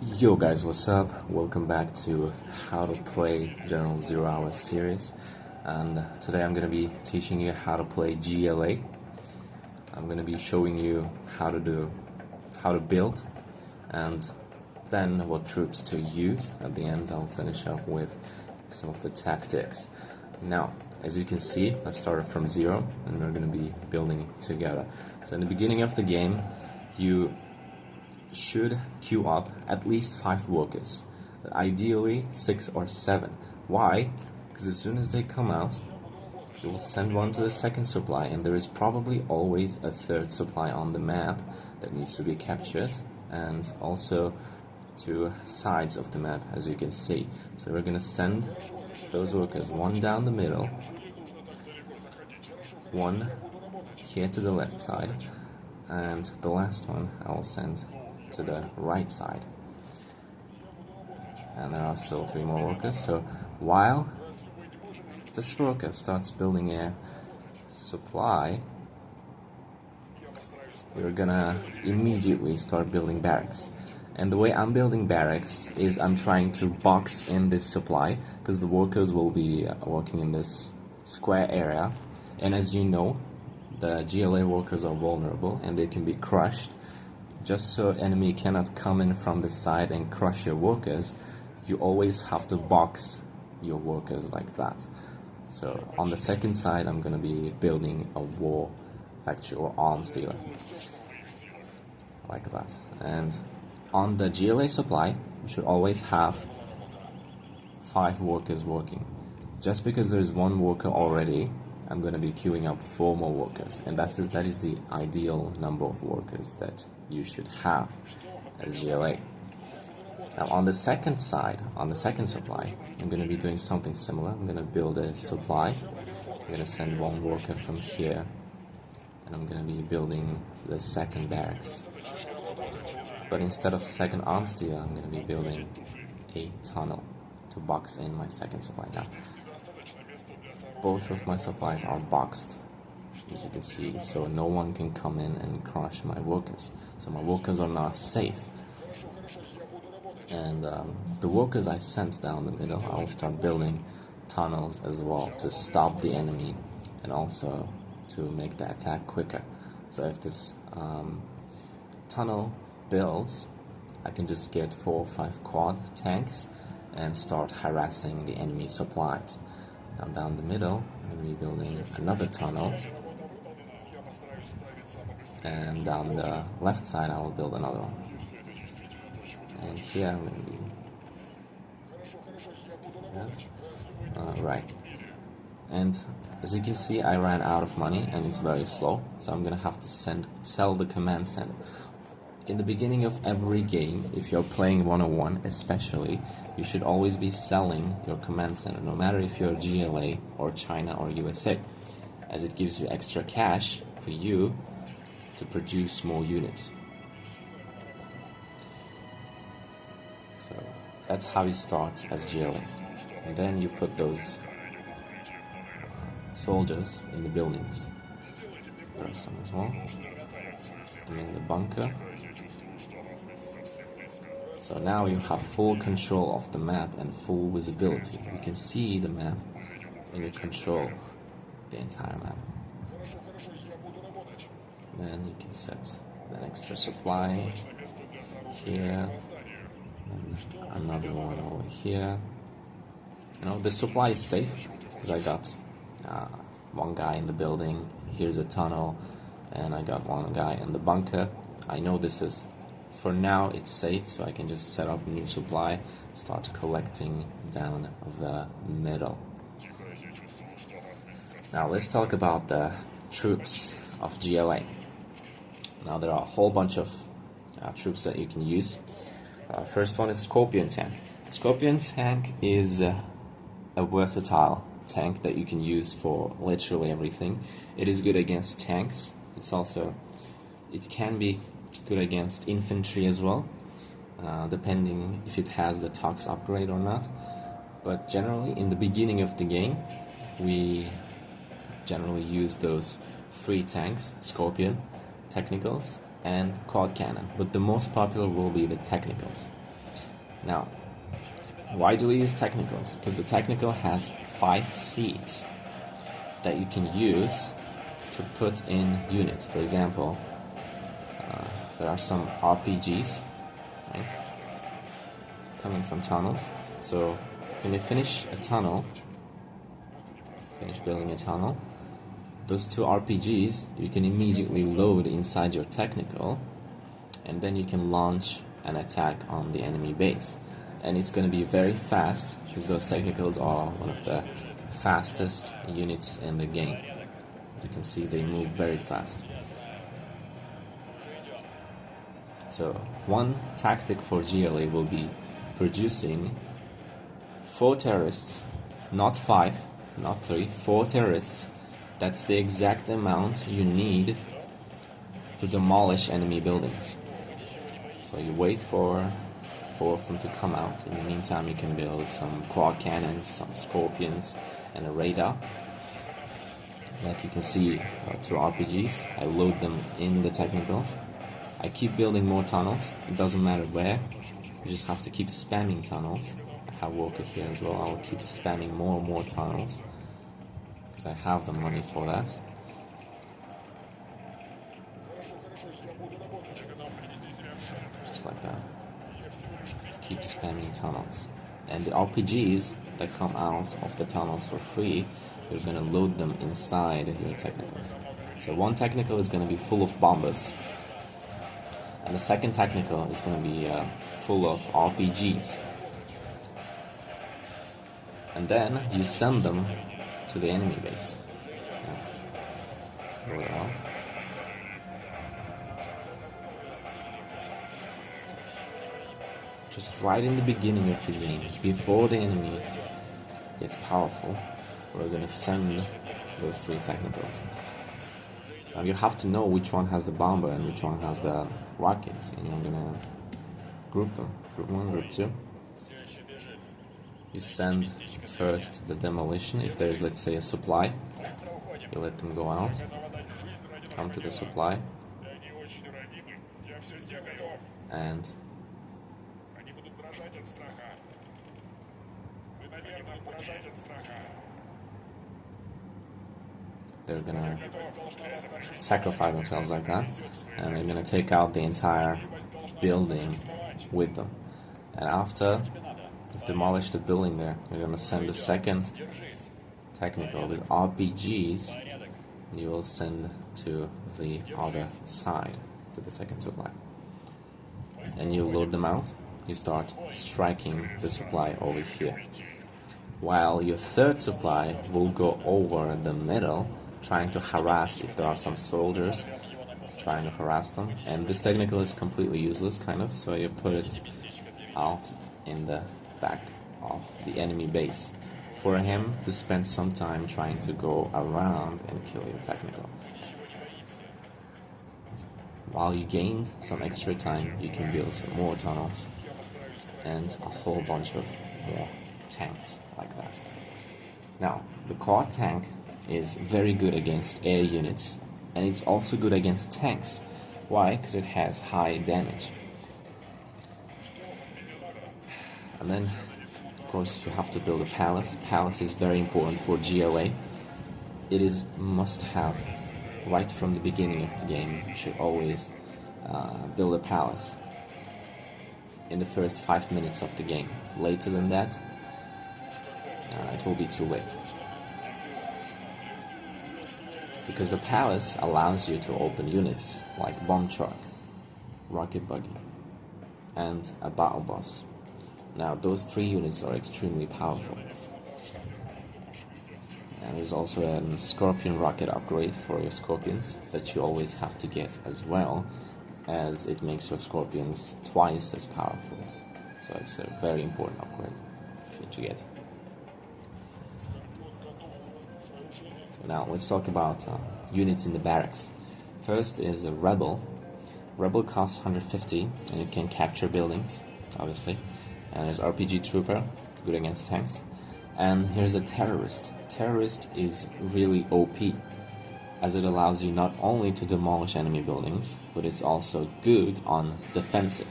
Yo guys, what's up? Welcome back to How to Play General 0 Hour series, and today I'm going to be teaching you how to play GLA. I'm going to be showing you how to build, and then what troops to use. At the end I'll finish up with some of the tactics. Now, as you can see, I've started from 0 and we're going to be building together. So in the beginning of the game, you should queue up at least 5 workers, but ideally 6 or 7. Why? Because as soon as they come out, you will send one to the second supply, and there is probably always a third supply on the map that needs to be captured, and also to sides of the map, as you can see. So we're gonna send those workers, one down the middle, one here to the left side, and the last one I will send to the right side. And there are still 3 more workers. So while this worker starts building a supply, we're gonna immediately start building barracks. And the way I'm building barracks is I'm trying to box in this supply, because the workers will be working in this square area, and as you know, the GLA workers are vulnerable and they can be crushed. Just so enemy cannot come in from the side and crush your workers, you always have to box your workers like that. So on the second side, I'm going to be building a war factory or arms dealer, like that. And on the GLA supply, you should always have 5 workers working. Just because there's 1 worker already, I'm going to be queuing up 4 more workers, and that is the ideal number of workers that you should have as GLA. Now on the second side, on the second supply, I'm going to be doing something similar. I'm going to build a supply. I'm going to send 1 worker from here, and I'm going to be building the second barracks. But instead of second arms dealer, I'm going to be building a tunnel to box in my second supply. Now, both of my supplies are boxed, as you can see, so no one can come in and crush my workers. So my workers are not safe. And the workers I sent down the middle, I will start building tunnels as well to stop the enemy and also to make the attack quicker. So if this tunnel builds, I can just get 4 or 5 quad tanks and start harassing the enemy supplies. Now down the middle, I'm going to be building another tunnel, and down the left side I will build another one. And here I'm going to be right. And as you can see, I ran out of money and it's very slow, so I'm going to have to sell the command center. In the beginning of every game, if you're playing 101 especially, you should always be selling your command center, no matter if you're GLA or China or USA, as it gives you extra cash for you to produce more units. So that's how you start as GLA. And then you put those soldiers in the buildings. There are some as well. And in the bunker. So now you have full control of the map and full visibility. You can see the map and you control the entire map. Then you can set an extra supply here, and another one over here. You know, the supply is safe because I got 1 guy in the building, here's a tunnel, and I got 1 guy in the bunker. I know this is, for now it's safe, so I can just set up a new supply, start collecting down the middle. Now let's talk about the troops of GLA. Now there are a whole bunch of troops that you can use. First one is Scorpion tank. Scorpion tank is a versatile tank that you can use for literally everything. It is good against tanks. It can be good against infantry as well, depending if it has the Tox upgrade or not. But generally, in the beginning of the game, we generally use those 3 tanks: Scorpion, Technicals, and Quad Cannon. But the most popular will be the Technicals. Now, why do we use technicals? Because the technical has 5 seeds that you can use to put in units. For example, there are some RPGs, right, coming from tunnels. So when you finish a tunnel, finish building a tunnel, those 2 RPGs you can immediately load inside your technical, and then you can launch an attack on the enemy base. And it's going to be very fast, because those technicals are one of the fastest units in the game. You can see they move very fast. So one tactic for GLA will be producing 4 terrorists, not 5, not 3, 4 terrorists. That's the exact amount you need to demolish enemy buildings. So you wait for 4 of them to come out. In the meantime, you can build some quad cannons, some scorpions, and a radar. Like you can see through RPGs, I load them in the technicals. I keep building more tunnels. It doesn't matter where. You just have to keep spamming tunnels. I have Walker here as well. I will keep spamming more and more tunnels, because I have the money for that. Just like that. Keep spamming tunnels. And the RPGs that come out of the tunnels for free, you're going to load them inside your technicals. So one technical is going to be full of bombers, and the second technical is going to be full of RPGs. And then you send them to the enemy base. Let's go out. Just right in the beginning of the game, before the enemy gets powerful, we're going to send those 3 technicals. Now you have to know which one has the bomber and which one has the rockets, and you're going to group them. Group 1, group 2. You send first the demolition. If there's, let's say, a supply, you let them go out, come to the supply, and they're gonna sacrifice themselves like that, and they're gonna take out the entire building with them. And after you've demolished the building there, you're gonna send the second technical with RPGs. You will send to the other side, to the second supply, and you load them out. You start striking the supply over here, while your third supply will go over the middle, trying to harass, if there are some soldiers, trying to harass them. And this technical is completely useless, kind of, so you put it out in the back of the enemy base for him to spend some time trying to go around and kill your technical. While you gained some extra time, you can build some more tunnels and a whole bunch of more tanks like that. Now, the quad tank is very good against air units, and it's also good against tanks. Why? Because it has high damage. And then, of course, you have to build a palace. Palace is very important for GLA. It is must-have right from the beginning of the game. You should always build a palace in the first 5 minutes of the game. Later than that, it will be too late. Because the palace allows you to open units like bomb truck, rocket buggy, and a battle bus. Now those 3 units are extremely powerful. And there's also a scorpion rocket upgrade for your scorpions that you always have to get, as well as it makes your scorpions twice as powerful. So it's a very important upgrade you need to get. So now let's talk about units in the barracks. First is a rebel. Rebel costs 150 and you can capture buildings, obviously. And there's RPG trooper, good against tanks. And here's a terrorist. Terrorist is really OP, as it allows you not only to demolish enemy buildings, but it's also good on defensive.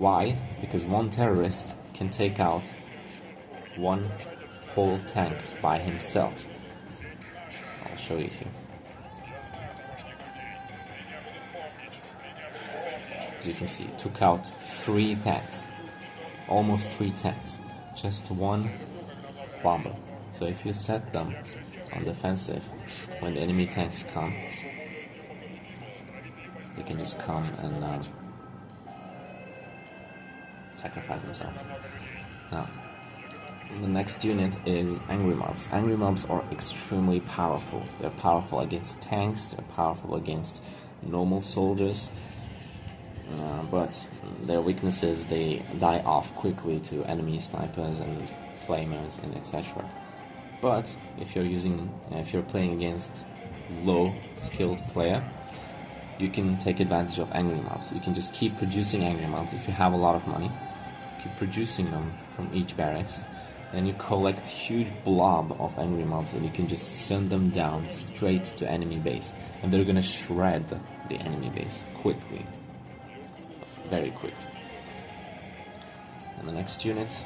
Why? Because one terrorist can take out one whole tank by himself. I'll show you here. As you can see, it took out 3 tanks, almost 3 tanks, just one bomber. So if you set them on defensive, when the enemy tanks come, they can just come and sacrifice themselves. Now, the next unit is Angry Mobs. Angry Mobs are extremely powerful. They're powerful against tanks, they're powerful against normal soldiers, but their weaknesses, they die off quickly to enemy snipers and flamers and etc. But if you're playing against low skilled player, you can take advantage of Angry Mobs. You can just keep producing Angry Mobs. If you have a lot of money, keep producing them from each barracks, and you collect huge blob of Angry Mobs, and you can just send them down straight to enemy base, and they're gonna shred the enemy base quickly, very quick. And the next unit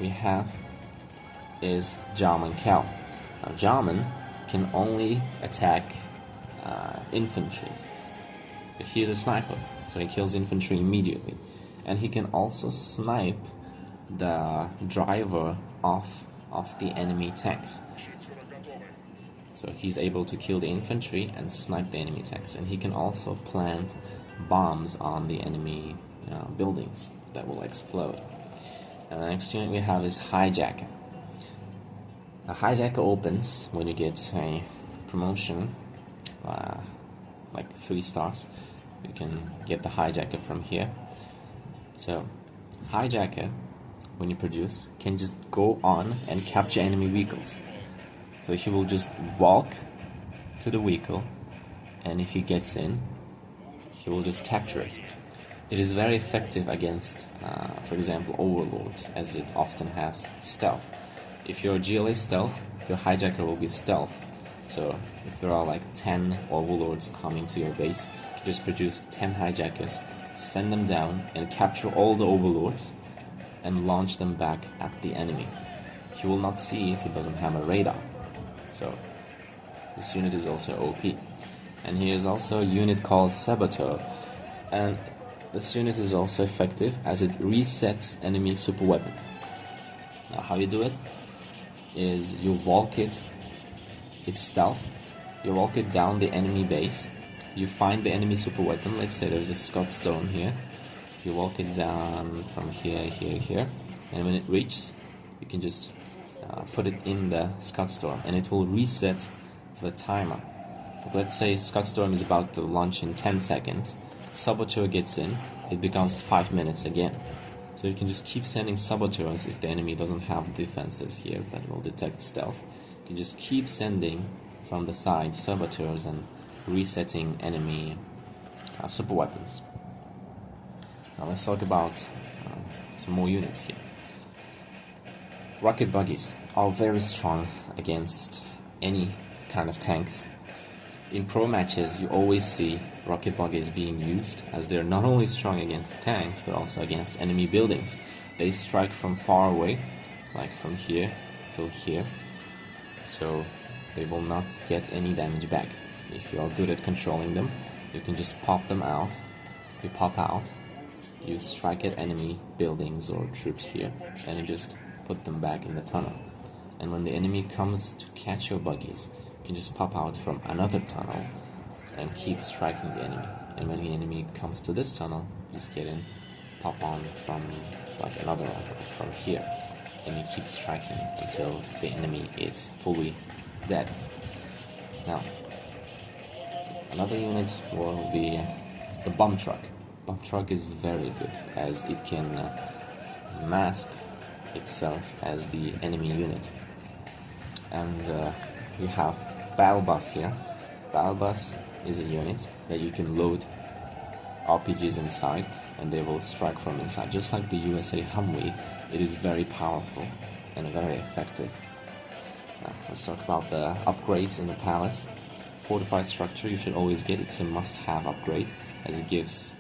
we have is Jarman Cal. Now Jarman can only attack infantry, but he is a sniper, so he kills infantry immediately, and he can also snipe the driver of the enemy tanks. So he's able to kill the infantry and snipe the enemy tanks, and he can also plant bombs on the enemy buildings that will explode. And the next unit we have is Hijacker. A Hijacker opens when you get a promotion, like 3 stars. You can get the Hijacker from here. So Hijacker, when you produce, can just go on and capture enemy vehicles. So he will just walk to the vehicle, and if he gets in, he will just capture it. It is very effective against, for example, overlords, as it often has stealth. If you're GLA stealth, your Hijacker will be stealth. So if there are like 10 overlords coming to your base, you can just produce 10 Hijackers, send them down and capture all the overlords and launch them back at the enemy. He will not see if he doesn't have a radar. So this unit is also OP. And here is also a unit called Saboteur, and this unit is also effective as it resets enemy super weapon. Now how you do it is you walk it, it's stealth, you walk it down the enemy base, you find the enemy super weapon. Let's say there's a Scott Stone here, you walk it down from here, and when it reaches, you can just put it in the Scott Storm, and it will reset the timer. Let's say Scott Storm is about to launch in 10 seconds, Saboteur gets in, it becomes 5 minutes again. So you can just keep sending Saboteurs if the enemy doesn't have defenses here that will detect stealth. You can just keep sending from the side Saboteurs and resetting enemy super weapons. Now let's talk about some more units here. Rocket buggies are very strong against any kind of tanks. In pro matches, you always see rocket buggies being used, as they're not only strong against tanks, but also against enemy buildings. They strike from far away, like from here till here, so they will not get any damage back. If you are good at controlling them, you can just pop them out. You pop out, you strike at enemy buildings or troops here, and you just put them back in the tunnel. And when the enemy comes to catch your buggies, you can just pop out from another tunnel and keep striking the enemy. And when the enemy comes to this tunnel, just get in, pop on from like another one, from here, and you keep striking until the enemy is fully dead. Now, another unit will be the bomb truck. Bomb truck is very good, as it can mask itself as the enemy unit. And you have Battle Bus here. Battle Bus is a unit that you can load RPGs inside, and they will strike from inside. Just like the USA Humvee, it is very powerful and very effective. Now, let's talk about the upgrades in the palace. Fortified structure you should always get. It's a must-have upgrade, as it gives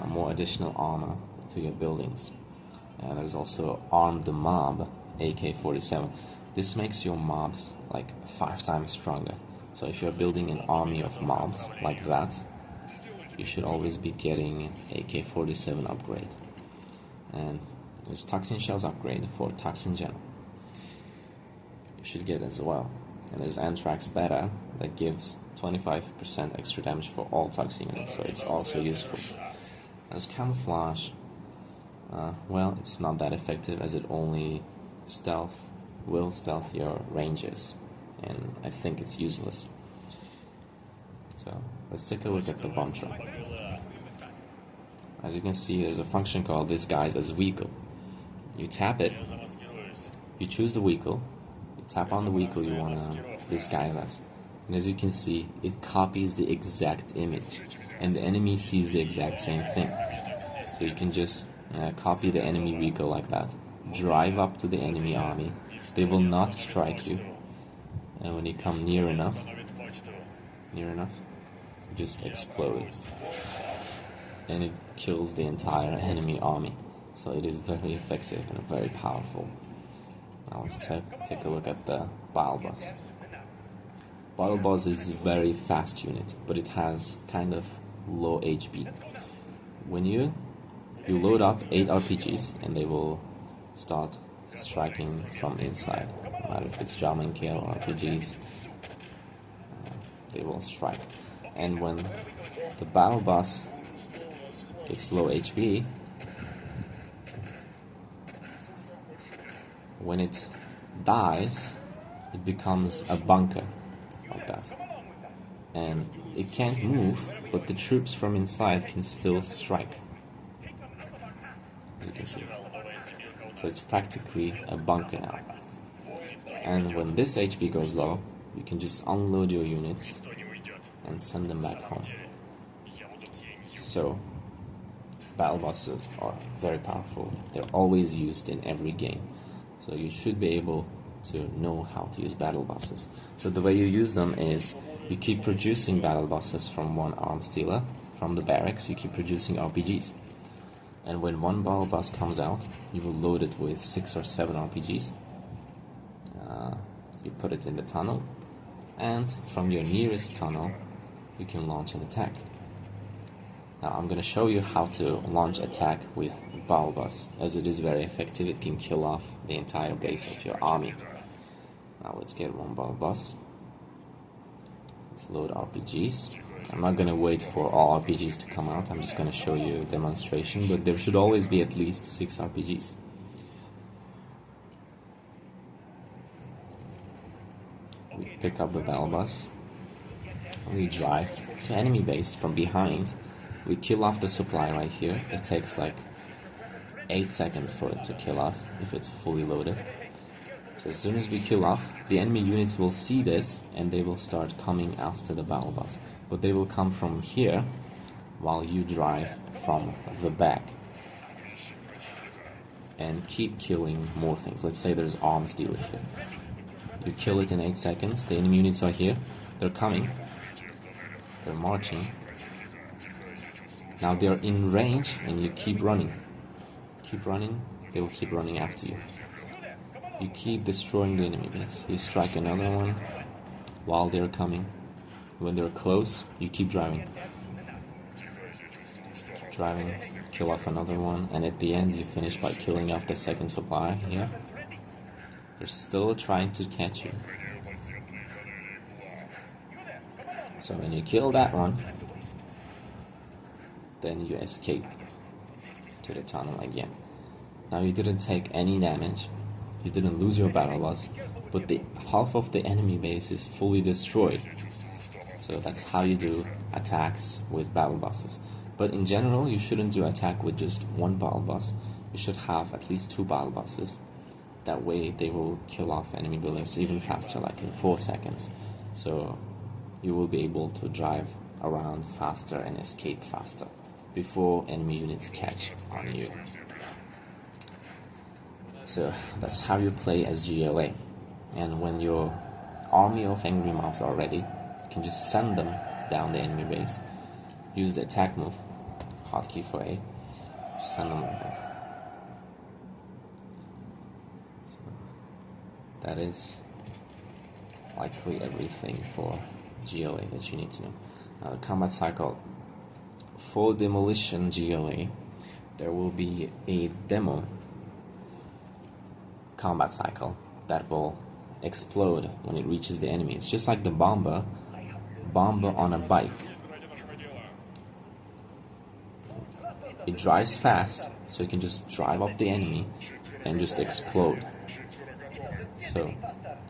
more additional armor to your buildings. And there's also Arm the Mob AK-47. This makes your mobs like 5 times stronger. So if you're building an army of mobs like that, you should always be getting AK-47 upgrade. And there's Toxin Shells upgrade for Toxin General. You should get as well. And there's Anthrax Beta that gives 25% extra damage for all Toxin units, so it's also useful. There's Camouflage. Well, it's not that effective as it only will stealth your ranges, and I think it's useless. So let's take a look at the bomb truck. As you can see, there's a function called disguise as vehicle. You tap it, you choose the vehicle, you tap on the vehicle you want to disguise as, and as you can see, it copies the exact image, and the enemy sees the exact same thing. So you can just copy the enemy vehicle like that, drive up to the enemy army, they will not strike you, and when you come near enough, you just explode, and it kills the entire enemy army. So it is very effective and very powerful. Now let's take a look at the Battle Bus. Battle Bus is a very fast unit, but it has kind of low HP. When you load up 8 RPGs, and they will start striking from inside. No matter if it's jump and kill RPGs, they will strike. And when the Battle Bus gets low HP, when it dies, it becomes a bunker like that. And it can't move, but the troops from inside can still strike, as you can see. So it's practically a bunker now. And when this HP goes low, you can just unload your units and send them back home. So battle buses are very powerful. They're always used in every game. So you should be able to know how to use battle buses. So the way you use them is you keep producing battle buses from one arms dealer, from the barracks, you keep producing RPGs. And when one battle bus comes out, you will load it with 6 or 7 RPGs. You put it in the tunnel, and from your nearest tunnel, you can launch an attack. Now I'm going to show you how to launch attack with battle bus, as it is very effective. It can kill off the entire base of your army. Now let's get one battle bus. Let's load RPGs. I'm not going to wait for all RPGs to come out. I'm just going to show you a demonstration, but there should always be at least 6 RPGs. We pick up the battle bus. We drive to enemy base from behind. We kill off the supply right here. It takes like 8 seconds for it to kill off if it's fully loaded. So as soon as we kill off, the enemy units will see this and they will start coming after the battle bus. But they will come from here while you drive from the back and keep killing more things. Let's say there's arms dealer here. You kill it in 8 seconds. The enemy units are here. They're coming. They're marching. Now they're in range and you keep running. Keep running, they will keep running after you. You keep destroying the enemy base. You strike another one while they're coming. When they're close, you keep driving. Keep driving, kill off another one, and at the end you finish by killing off the second supply here. They're still trying to catch you. So when you kill that one, then you escape to the tunnel again. Now you didn't take any damage, you didn't lose your battle bus, but the half of the enemy base is fully destroyed. So that's how you do attacks with battle buses. But in general, you shouldn't do attack with just one battle bus. You should have at least 2 battle buses. That way they will kill off enemy buildings even faster, like in 4 seconds. So you will be able to drive around faster and escape faster before enemy units catch on you. So that's how you play as GLA. And when your army of angry mobs are ready, you can just send them down the enemy base. Use the attack move, hotkey for A, Just send them like that. So that is likely everything for GLA that you need to know. Now the combat cycle. For demolition GLA, there will be a demo combat cycle that will explode when it reaches the enemy. It's just like the bomber on a bike. It drives fast, so it can just drive up the enemy and just explode. So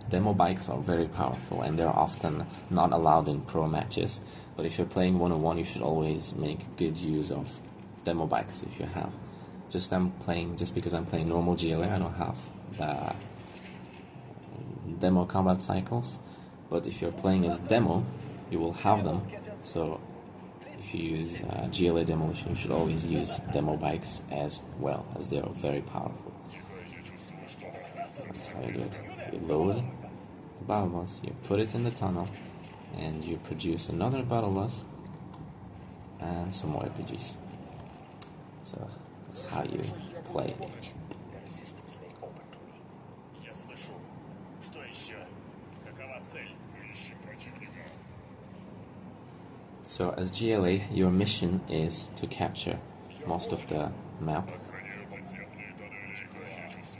demo bikes are very powerful, and they're often not allowed in pro matches. But if you're playing 1-on-1, you should always make good use of demo bikes if you have. Just because I'm playing normal GLA, I don't have the demo combat cycles. But if you're playing as demo, you will have them. So if you use GLA demolition, you should always use demo bikes as well, as they are very powerful. That's how you do it. You load the battle bus, you put it in the tunnel, and you produce another battle bus and some more RPGs. So that's how you play it. So as GLA, your mission is to capture most of the map.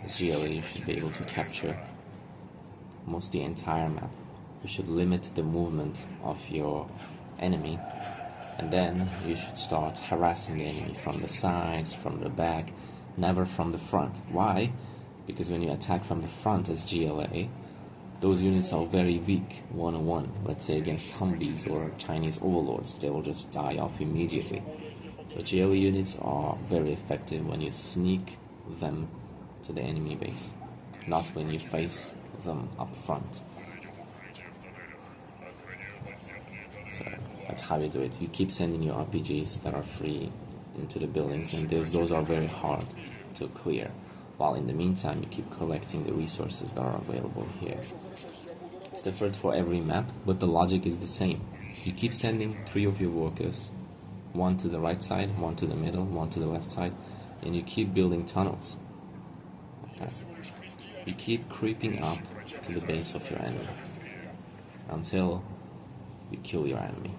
As GLA, you should be able to capture most the entire map. You should limit the movement of your enemy, and then you should start harassing the enemy from the sides, from the back, never from the front. Why? Because when you attack from the front as GLA, those units are very weak 1-on-1, let's say against Humvees or Chinese overlords. They will just die off immediately. So GLA units are very effective when you sneak them to the enemy base, not when you face them up front. So that's how you do it. You keep sending your RPGs that are free into the buildings, and those are very hard to clear, while in the meantime you keep collecting the resources that are available here. It's different for every map, but the logic is the same. You keep sending 3 of your workers, one to the right side, one to the middle, one to the left side, and you keep building tunnels. Okay. You keep creeping up to the base of your enemy until you kill your enemy.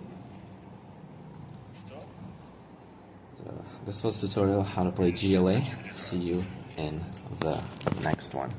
So this was tutorial how to play GLA. See you in the next one.